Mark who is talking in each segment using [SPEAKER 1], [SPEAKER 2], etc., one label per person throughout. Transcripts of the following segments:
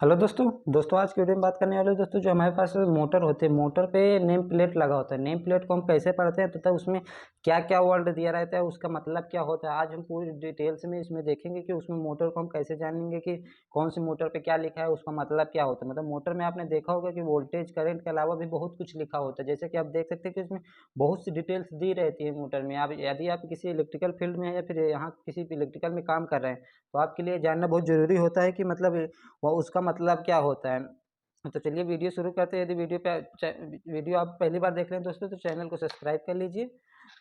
[SPEAKER 1] Hello दोस्तों आज की वीडियो में बात करने वाले हैं दोस्तों। जो हमारे पास मोटर होते हैं, मोटर पे नेम प्लेट लगा होता है। नेम प्लेट को हम कैसे पढ़ते हैं तथा उसमें क्या क्या वर्ड दिया रहता है, उसका मतलब क्या होता है, आज हम पूरी डिटेल्स में इसमें देखेंगे कि उसमें मोटर को हम कैसे जानेंगे कि कौन सी मोटर पे क्या लिखा है, उसका मतलब क्या होता है। मतलब मोटर में आपने देखा होगा कि वोल्टेज करंट के अलावा भी बहुत कुछ लिखा होता है। जैसे कि आप देख सकते हैं कि उसमें बहुत सी डिटेल्स दी रहती है मोटर में। आप यदि आप किसी इलेक्ट्रिकल फील्ड में है या फिर यहाँ किसी इलेक्ट्रिकल में काम कर रहे हैं तो आपके लिए जानना बहुत ज़रूरी होता है कि मतलब वो उसका मतलब क्या होता है। तो चलिए वीडियो शुरू करते हैं। यदि वीडियो आप पहली बार देख रहे हैं दोस्तों तो चैनल को सब्सक्राइब कर लीजिए।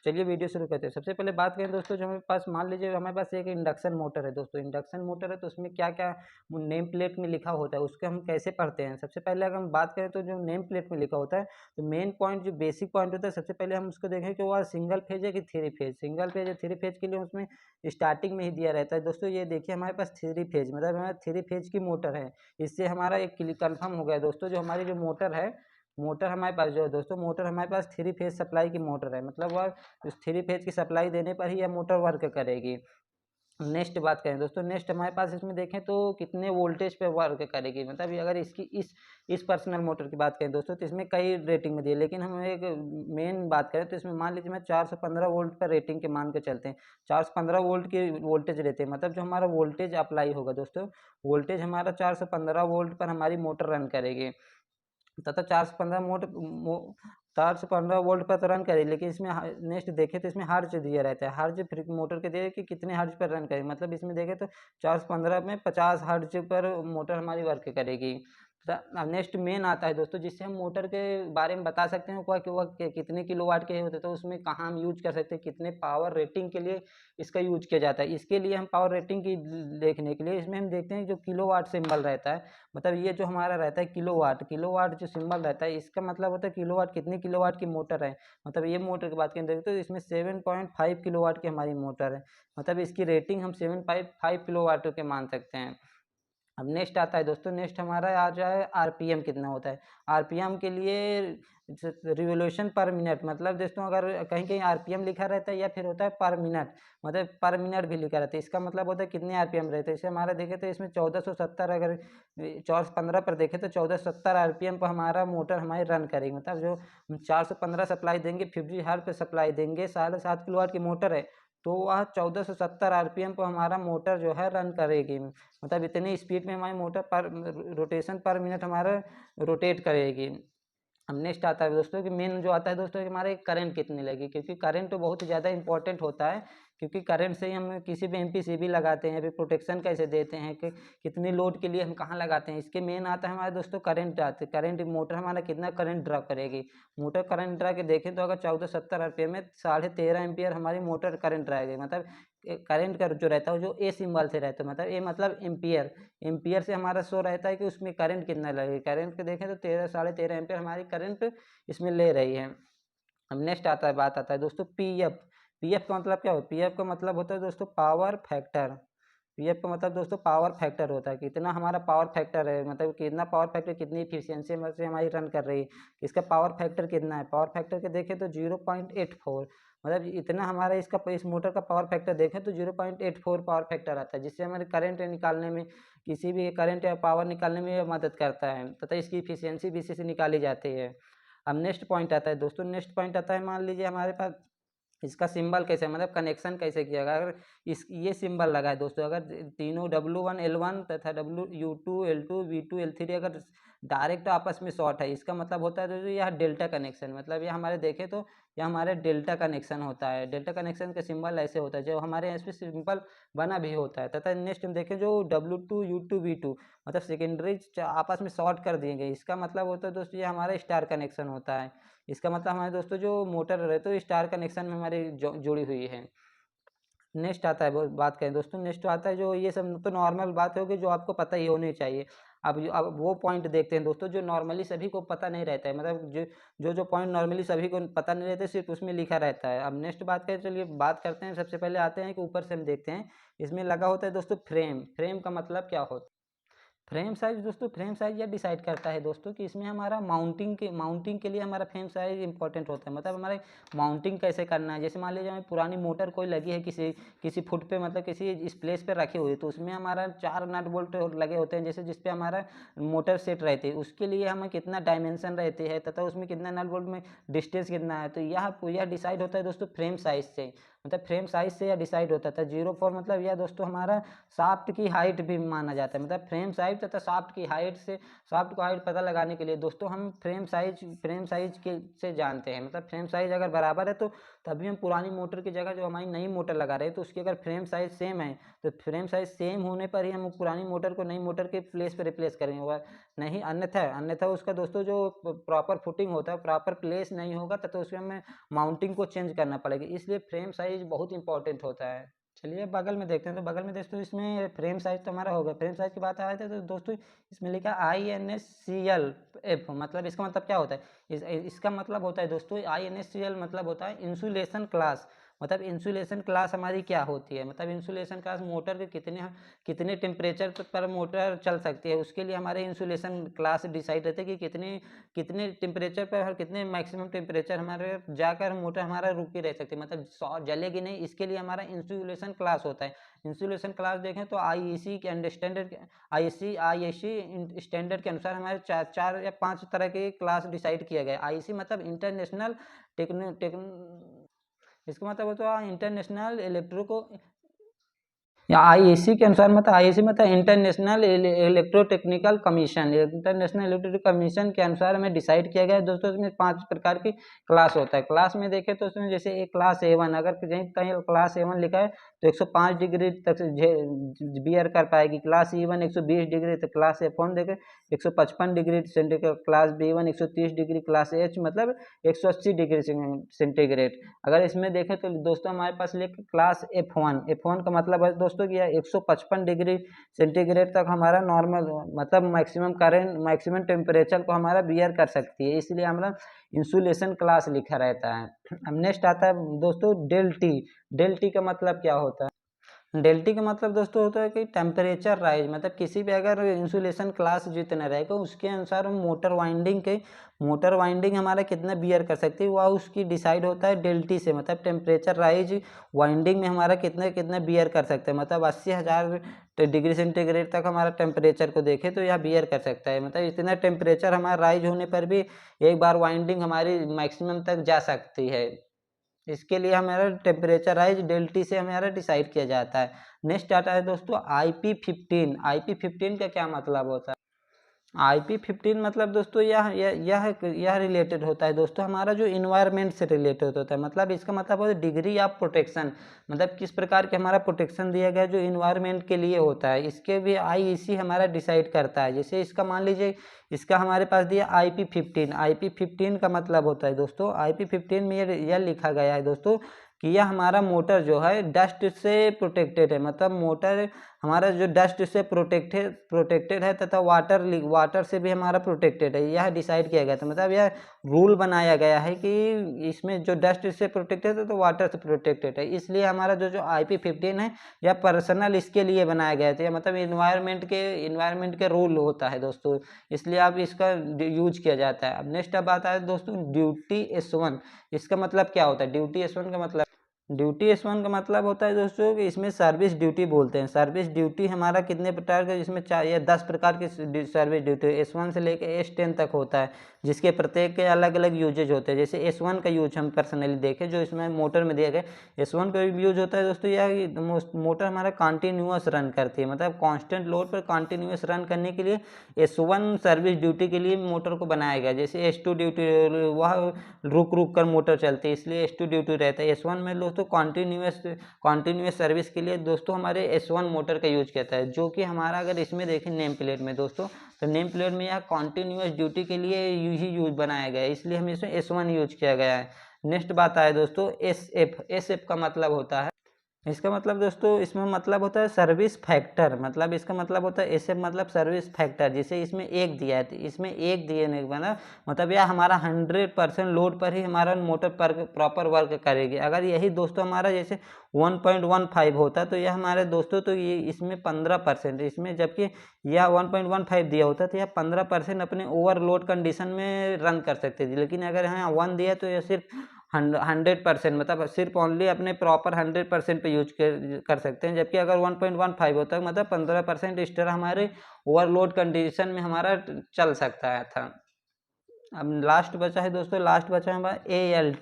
[SPEAKER 1] चलिए वीडियो शुरू करते हैं। सबसे पहले बात करें दोस्तों, जो हमारे पास मान लीजिए हमारे पास एक इंडक्शन मोटर है दोस्तों। इंडक्शन मोटर है तो उसमें क्या क्या नेम प्लेट में लिखा होता है उसको हम कैसे पढ़ते हैं। सबसे पहले अगर हम बात करें तो जो नेम प्लेट में लिखा होता है तो मेन पॉइंट जो बेसिक पॉइंट होता है, सबसे पहले हम उसको देखें कि वो सिंगल फेज है कि थ्री फेज। सिंगल फेज या थ्री फेज के लिए उसमें स्टार्टिंग में ही दिया रहता है दोस्तों। ये देखिए हमारे पास थ्री फेज, मतलब हमारा थ्री फेज की मोटर है। इससे हमारा एक कंफर्म हो गया दोस्तों, जो हमारी जो मोटर है, मोटर हमारे पास जो है दोस्तों, मोटर हमारे पास थ्री फेज सप्लाई की मोटर है। मतलब वह उस थ्री फेज की सप्लाई देने पर ही यह मोटर वर्क करेगी। नेक्स्ट बात करें दोस्तों, नेक्स्ट हमारे पास इसमें देखें तो कितने वोल्टेज पे वर्क करेगी। मतलब अगर इसकी इस पर्सनल मोटर की बात करें दोस्तों तो इसमें कई रेटिंग में दी है, लेकिन हम एक मेन बात करें तो इसमें मान लीजिए मैं 415 वोल्ट पर रेटिंग के मान के चलते हैं। 415 वोल्ट की वोल्टेज रहते हैं। मतलब जो हमारा वोल्टेज अप्लाई होगा दोस्तों, वोल्टेज हमारा 415 वोल्ट पर हमारी मोटर रन करेगी तथा 415 वोल्ट पर तो रन करे। लेकिन इसमें नेक्स्ट देखें तो इसमें हर्ज दिया रहता है। हर्ज फ्री मोटर के दिए कि कितने हर्ज पर रन करे। मतलब इसमें देखें तो 415 में 50 हर्ज पर मोटर हमारी वर्क करेगी। नेक्स्ट मेन आता है दोस्तों, जिससे हम मोटर के बारे में बता सकते हैं कि वह कितने किलोवाट के होते हैं, तो उसमें कहाँ हम यूज कर सकते हैं, कितने पावर रेटिंग के लिए इसका यूज किया जाता है। इसके लिए हम पावर रेटिंग की देखने के लिए इसमें हम देखते हैं जो किलोवाट सिंबल रहता है। मतलब ये जो हमारा रहता है किलोवाट, किलोवाट जो सिंबल रहता है इसका मतलब होता है किलोवाट, कितनी किलोवाट की मोटर है। मतलब ये मोटर की बात करें तो इसमें 7.5 किलोवाट की हमारी मोटर है। मतलब इसकी रेटिंग हम 7.5 किलोवाट के मान सकते हैं। अब नेक्स्ट आता है दोस्तों, नेक्स्ट हमारा आ जाए आरपीएम कितना होता है। आरपीएम के लिए रिवोल्यूशन पर मिनट, मतलब दोस्तों अगर कहीं कहीं आरपीएम लिखा रहता है या फिर होता है पर मिनट, मतलब पर मिनट भी लिखा रहता है। इसका मतलब होता है कितने आरपीएम रहते हैं। इसे हमारा देखें तो इसमें 1470, अगर 415 पर देखें तो 1470 आरपीएम पर हमारा मोटर हमारी रन करेगी। मतलब जो 415 सप्लाई देंगे, 50 हर्ट्ज पे सप्लाई देंगे, 7.5 किलोवाट की मोटर है तो वह 1470 आरपीएम पर हमारा मोटर जो है रन करेगी। मतलब इतनी स्पीड में हमारी मोटर पर रोटेशन पर मिनट हमारा रोटेट करेगी। अब नेक्स्ट आता है दोस्तों कि मेन जो आता है दोस्तों कि हमारे करंट कितनी लगी, क्योंकि करंट तो बहुत ज़्यादा इंपॉर्टेंट होता है। क्योंकि करंट से ही हम किसी भी एमपीसीबी लगाते हैं, फिर प्रोटेक्शन कैसे देते हैं, कि कितने लोड के लिए हम कहाँ लगाते हैं, इसके मेन आता है हमारे दोस्तों करंट आते हैं। करंट मोटर हमारा कितना करंट ड्रा करेगी। मोटर करंट ड्रा के देखें तो अगर 1470 आरपीएम में 13.5 एम्पियर हमारी मोटर करंट ड्राएगी। मतलब करंट का जो रहता है जो ए सिंबल से रहता है, मतलब ए मतलब एम्पियर। एम्पियर से हमारा शो रहता है कि उसमें करंट कितना लगेगा। करंट के देखें तो 13 एम्पियर हमारी करंट इसमें ले रही है। अब नेक्स्ट आता है, बात आता है दोस्तों पीएफ। पीएफ का मतलब क्या होता है। पीएफ का मतलब होता है दोस्तों पावर फैक्टर। पीएफ का मतलब दोस्तों पावर फैक्टर होता है, कितना हमारा पावर फैक्टर है, मतलब कितना पावर फैक्टर, कितनी इफिशियंसी से हमारी रन कर रही है, इसका पावर फैक्टर कितना है। पावर फैक्टर के देखें तो 0.84, मतलब इतना हमारा इस मोटर का पावर फैक्टर देखें तो 0.84 पावर फैक्टर आता है, जिससे हमारे करंट निकालने में, किसी भी करंट या पावर निकालने में मदद करता है तथा इसकी इफिशियंसी भी इसी से निकाली जाती है। अब नेक्स्ट पॉइंट आता है दोस्तों, नेक्स्ट पॉइंट आता है, मान लीजिए हमारे पास इसका सिंबल कैसे, मतलब कनेक्शन कैसे किया गया। अगर इस ये सिंबल लगा है दोस्तों, अगर तीनों W1 L1 तथा U2 L2 V2 L3 अगर डायरेक्ट आपस में शॉर्ट है, इसका मतलब होता है दोस्तों यह डेल्टा कनेक्शन। मतलब ये हमारे देखें तो यह हमारे डेल्टा कनेक्शन होता है। डेल्टा कनेक्शन का सिंबल ऐसे होता है, जो हमारे यहाँ पे सिंपल बना भी होता है। तथा नेक्स्ट हम देखें जो W2 U2 V2, मतलब सेकेंडरी आपस में शॉर्ट कर दिए गए, इसका मतलब होता है दोस्तों ये हमारा स्टार कनेक्शन होता है। इसका मतलब हमारे दोस्तों जो मोटर है तो स्टार कनेक्शन में हमारी जुड़ी हुई है। नेक्स्ट आता है, बात करें दोस्तों, नेक्स्ट आता है जो ये सब तो नॉर्मल बात होगी जो आपको पता ही होनी चाहिए। अब वो पॉइंट देखते हैं दोस्तों जो नॉर्मली सभी को पता नहीं रहता है। मतलब जो पॉइंट नॉर्मली सभी को पता नहीं रहता सिर्फ उसमें लिखा रहता है। अब नेक्स्ट बात करें, चलिए बात करते हैं। सबसे पहले आते हैं कि ऊपर से हम देखते हैं इसमें लगा होता है दोस्तों फ्रेम। फ्रेम का मतलब क्या होता है। फ्रेम साइज दोस्तों, फ्रेम साइज यह डिसाइड करता है दोस्तों कि इसमें हमारा माउंटिंग के लिए हमारा फ्रेम साइज इंपॉर्टेंट होता है। मतलब हमारे माउंटिंग कैसे करना है, जैसे मान लीजिए हमें पुरानी मोटर कोई लगी है किसी फुट पे, मतलब किसी इस प्लेस पे रखी हुई है, तो उसमें हमारा 4 नट बोल्ट लगे होते हैं, जैसे जिसपे हमारा मोटर सेट रहती है, उसके लिए हमें कितना डायमेंशन रहती है तथा उसमें कितना नट बोल्ट में डिस्टेंस कितना है, तो यह डिसाइड होता है दोस्तों फ्रेम साइज से। मतलब फ्रेम साइज से यह डिसाइड होता था। 04 मतलब यह दोस्तों हमारा शाफ्ट की हाइट भी माना जाता है। मतलब फ्रेम साइज तथा शाफ्ट की हाइट से, शाफ्ट को हाइट पता लगाने के लिए दोस्तों हम फ्रेम साइज के से जानते हैं। मतलब फ्रेम साइज अगर बराबर है तो तभी हम पुरानी मोटर की जगह जो हमारी नई मोटर लगा रहे हैं तो उसकी अगर फ्रेम साइज सेम है तो फ्रेम साइज सेम होने पर ही हम पुरानी मोटर को नई मोटर के प्लेस पर रिप्लेस करेंगे। वह नहीं अन्यथा उसका दोस्तों जो प्रॉपर फुटिंग होता है, प्रॉपर प्लेस नहीं होगा तो उसमें हमें माउंटिंग को चेंज करना पड़ेगा। इसलिए फ्रेम साइज बहुत इंपॉर्टेंट होता है। चलिए बगल में देखते हैं। तो बगल में दोस्तों इसमें फ्रेम साइज तो हमारा हो गया। फ्रेम साइज की बात आए थे तो दोस्तों इसमें लिखा INSCL, मतलब इसका मतलब क्या होता है? इसका मतलब होता है दोस्तों INSCL मतलब होता है इंसुलेशन क्लास। मतलब इंसुलेशन क्लास हमारी क्या होती है? मतलब इंसुलेशन क्लास मोटर के कितने टेम्परेचर पर मोटर चल सकती है, उसके लिए हमारे इंसुलेशन क्लास डिसाइड रहते हैं कि कितने टेम्परेचर पर और कितने मैक्सिमम टेम्परेचर हमारे जाकर मोटर हमारा रुकी रह सकती है, मतलब जलेगी नहीं, इसके लिए हमारा इंसुलेशन क्लास होता है। इंसुलेशन क्लास देखें तो आईएसी के स्टैंडर्ड के अनुसार हमारे चार या 5 तरह के क्लास डिसाइड किया गया है। आईएसी मतलब इंटरनेशनल इसका मतलब होता है इंटरनेशनल इलेक्ट्रिको या आईएसी के अनुसार, मतलब आईएसी मतलब international electrotechnical commission, international electric commission के अनुसार हमें डिसाइड किया गया है दोस्तों। इसमें 5 प्रकार की क्लास होता है। क्लास में देखें तो उसमें जैसे एक क्लास A1, अगर कहीं क्लास A1 लिखा है तो 105 डिग्री तक बियर कर पाएगी। क्लास E1 120 डिग्री, तो क्लास F1 देखें 155 degree centigrade, class B1 130 degree, class H मतलब 180 डिग्री सेंटीग्रेड। अगर इसमें देखें तो दोस्तों हमारे पास लिख क्लास F1 का मतलब है दोस्तों कि 155 डिग्री सेंटीग्रेड तक हमारा नॉर्मल, मतलब मैक्सिमम टेम्परेचर को हमारा बियर कर सकती है, इसलिए हमारा इंसुलेशन क्लास लिखा रहता है। अब नेक्स्ट आता है दोस्तों डेल टी का मतलब क्या होता है? डेल्टी का मतलब दोस्तों होता है कि टेम्परेचर राइज, मतलब किसी भी अगर इंसुलेशन क्लास जितना रहेगा उसके अनुसार हम मोटर वाइंडिंग हमारा कितना बियर कर सकती है वह उसकी डिसाइड होता है डेल्टी से। मतलब टेम्परेचर राइज वाइंडिंग में हमारा कितना बियर कर सकते हैं, मतलब 80,000 डिग्री सेंटीग्रेड तक हमारा टेम्परेचर को देखें तो यह बियर कर सकता है। मतलब इतना टेम्परेचर हमारा राइज होने पर भी एक बार वाइंडिंग हमारी मैक्सिमम तक जा सकती है। इसके लिए हमारा टेम्परेचर राइज डेल्टी से हमारा डिसाइड किया जाता है। नेक्स्ट आता है दोस्तों IP15 का क्या मतलब होता है? IP15 मतलब दोस्तों यह रिलेटेड होता है दोस्तों हमारा जो इन्वायरमेंट से रिलेटेड होता है। मतलब इसका मतलब होता है डिग्री ऑफ प्रोटेक्शन, मतलब किस प्रकार के हमारा प्रोटेक्शन दिया गया जो इन्वायरमेंट के लिए होता है, इसके भी IEC हमारा डिसाइड करता है। जैसे इसका मान लीजिए इसका हमारे पास दिया IP15 का मतलब होता है दोस्तों, IP15 में यह लिखा गया है दोस्तों कि यह हमारा मोटर जो है डस्ट से प्रोटेक्टेड है। मतलब मोटर हमारा जो डस्ट से प्रोटेक्टेड है तथा वाटर से भी हमारा प्रोटेक्टेड है, यह डिसाइड किया गया था। मतलब यह रूल बनाया गया है कि इसमें जो डस्ट से प्रोटेक्टेड है तो वाटर से प्रोटेक्टेड है, इसलिए हमारा जो IP15 है यह पर्सनल इसके लिए बनाया गया था। मतलब इन्वायरमेंट के रूल होता है दोस्तों, इसलिए अब इसका यूज किया जाता है। अब नेक्स्ट अब आता है दोस्तों ड्यूटी S1। इसका मतलब क्या होता है? ड्यूटी S1 का मतलब होता है दोस्तों कि इसमें सर्विस ड्यूटी बोलते हैं। सर्विस ड्यूटी हमारा कितने प्रकार का, इसमें 4 या 10 प्रकार की सर्विस ड्यूटी S1 से लेकर S10 तक होता है, जिसके प्रत्येक के अलग अलग यूजेज होते हैं। जैसे S1 का यूज हम पर्सनली देखें जो इसमें मोटर में दिया गया, S1 का यूज होता है दोस्तों यह मोटर हमारा कंटिन्यूअस रन करती है। मतलब कांस्टेंट लोड पर कंटिन्यूअस रन करने के लिए S1 सर्विस ड्यूटी के लिए मोटर को बनाया गया। जैसे S2 ड्यूटी वह रुक कर मोटर चलती है, इसलिए S2 ड्यूटी रहता है। S1 में दोस्तों कॉन्टिन्यूस सर्विस के लिए दोस्तों हमारे S1 मोटर का यूज किया है, जो कि हमारा अगर इसमें देखें नेम प्लेट में दोस्तों, तो नेम प्लेट में यह कॉन्टिन्यूस ड्यूटी के लिए ही यूज बनाया गया है, इसलिए हमें इसमें S1 यूज किया गया है। नेक्स्ट बात आए दोस्तों SF का मतलब होता है इसका मतलब दोस्तों इसमें मतलब होता है सर्विस फैक्टर, मतलब इसका मतलब होता है ऐसे मतलब सर्विस फैक्टर, जिसे इसमें एक दिया है तो इसमें एक दिए नहीं बना, मतलब यह हमारा 100% लोड पर ही हमारा मोटर पर प्रॉपर वर्क करेगी। अगर यही दोस्तों हमारा जैसे 1.15 होता तो यह हमारे दोस्तों तो ये इसमें 15% इसमें, जबकि यह 1.15 दिया होता तो यह 15% अपने ओवरलोड कंडीशन में रन कर सकते थे। लेकिन अगर यहाँ 1 दिया तो यह सिर्फ 100% मतलब सिर्फ ओनली अपने प्रॉपर 100% पे यूज कर सकते हैं। जबकि अगर 1.15 होता है मतलब 15% इस तरह हमारे ओवरलोड कंडीशन में हमारा चल सकता है था। अब लास्ट बचा है दोस्तों, लास्ट बचा है हमारा ए एल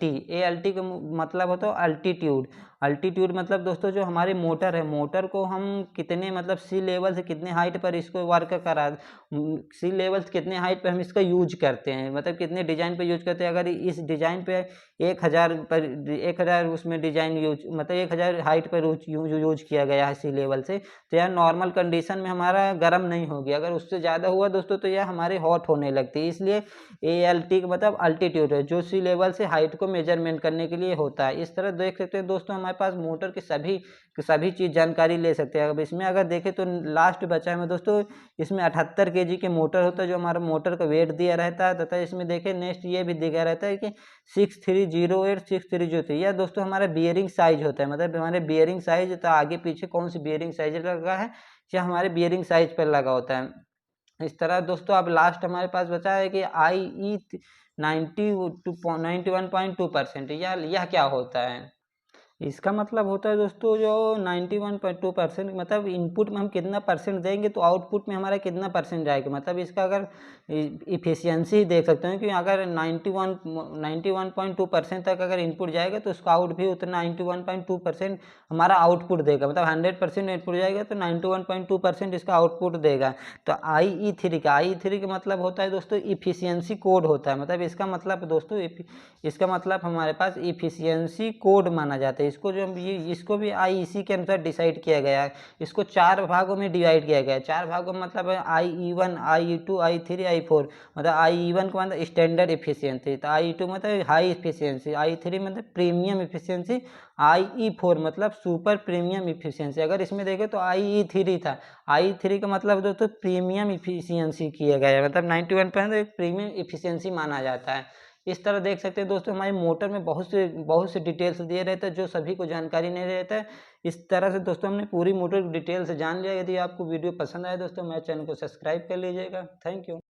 [SPEAKER 1] टी का मतलब होता है अल्टीट्यूड। अल्टीट्यूड मतलब दोस्तों जो हमारी मोटर है, मोटर को हम कितने मतलब सी लेवल से कितने हाइट पर इसको वर्क करा, सी लेवल से कितने हाइट पर हम इसका यूज करते हैं, मतलब कितने डिजाइन पे यूज करते हैं। अगर इस डिजाइन पे 1000 उसमें डिजाइन यूज मतलब 1000 हाइट पर यूज किया गया है सी लेवल से, तो यह नॉर्मल कंडीशन में हमारा गर्म नहीं होगी। अगर उससे ज़्यादा हुआ दोस्तों तो यह हमारी हॉट होने लगती है। इसलिए ALT का मतलब अल्टीट्यूड है, जो सी लेवल से हाइट को मेजरमेंट करने के लिए होता है। इस तरह देख सकते हैं दोस्तों हमारे पास मोटर की सभी चीज़ जानकारी ले सकते हैं। अब इसमें अगर देखें तो लास्ट बचा है दोस्तों, इसमें 78 kg के मोटर होता है जो हमारा मोटर का वेट दिया रहता है, तथा इसमें देखें नेक्स्ट ये भी दिया रहता है कि 6308 6303 यह दोस्तों हमारा बियरिंग साइज होता है, मतलब हमारे बियरिंग साइज तो आगे पीछे कौन सी बियरिंग साइज लगा है या हमारे बियरिंग साइज पर लगा होता है। इस तरह दोस्तों अब लास्ट हमारे पास बचा है कि IE 91.2%, यह क्या होता है। इसका मतलब होता है दोस्तों जो 91.2% मतलब इनपुट में हम कितना परसेंट देंगे तो आउटपुट में हमारा कितना परसेंट जाएगा। मतलब इसका अगर इफिशियंसी देख सकते हैं कि अगर 91.2% तक अगर इनपुट जाएगा तो उसका आउट भी उतना 91.2% हमारा आउटपुट देगा। मतलब 100% इनपुट जाएगा तो 91.2% इसका आउटपुट देगा। तो IE3 का मतलब होता है दोस्तों इफिशियंसी कोड होता है। मतलब इसका मतलब दोस्तों इसका मतलब हमारे पास इफिशियंसी कोड माना जाता है। इसको जो इसको भी IEC के अनुसार डिसाइड किया गया है। इसको 4 भागों में डिवाइड किया गया है। 4 भागों में मतलब है IE1 IE2 IE3 IE4। मतलब IE1 का मतलब स्टैंडर्ड इफिशियंसी, तो IE2 मतलब हाई इफिशियंसी, IE3 मतलब प्रीमियम इफिशियंसी, IE4 मतलब सुपर प्रीमियम इफिशियंसी। अगर इसमें देखें तो IE3 था, IE3 का मतलब दोस्तों प्रीमियम इफिशियंसी किया गया है, मतलब 91% एक प्रीमियम इफिशियंसी माना जाता है। इस तरह देख सकते हैं दोस्तों हमारे मोटर में बहुत से डिटेल्स दिए रहते हैं जो सभी को जानकारी नहीं रहता है। इस तरह से दोस्तों हमने पूरी मोटर डिटेल से जान लिया। यदि आपको वीडियो पसंद आए दोस्तों मेरे चैनल को सब्सक्राइब कर लीजिएगा। Thank you.